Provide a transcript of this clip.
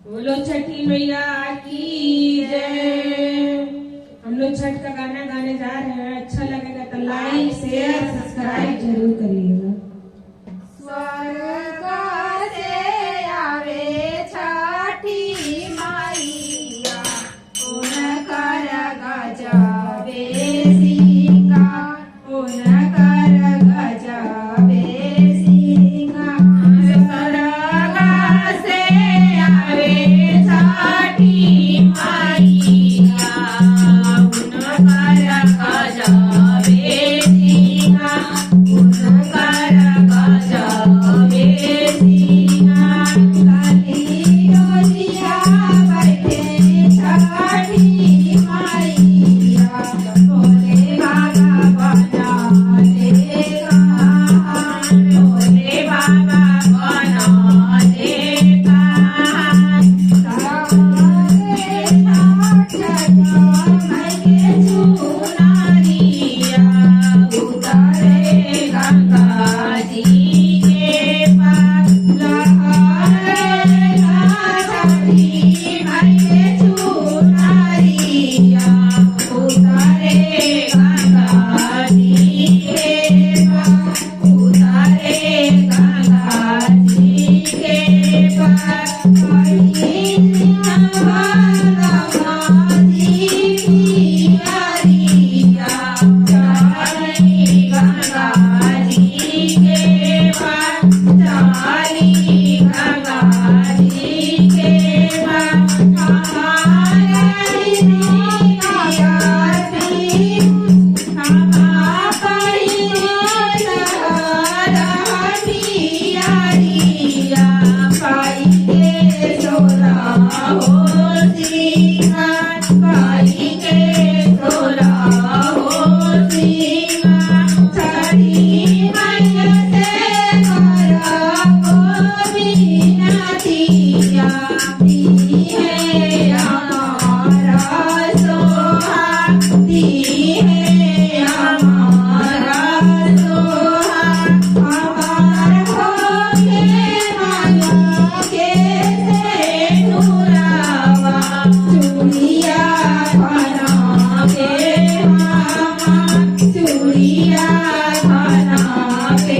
बोलो छठी मैया की जय। हम लोग छठ का गाना गाने जा रहे हैं। अच्छा लगेगा तो लाइक शेयर सब्सक्राइब जरूर करिएगा। स्वर्ग से आवे छठी मैया, उनकर गजबे सिंगार, उनकर गजबे सिंगार। स्वर्ग से आवे छठी मैया, उनकर गजबे सिंगार, उनकर गजबे सिंगार। काली डोलिया बैठे छठी मैया, भोले बाबा बना दे कहान, भोले बाबा बना दे कहान। चुनरिया उतारे गंगा जी के पार, लहरेगा छठी माई के चुनरिया उतारे गंगा जी के पार, उतारे गंगा जी के पार। चूड़िया बना के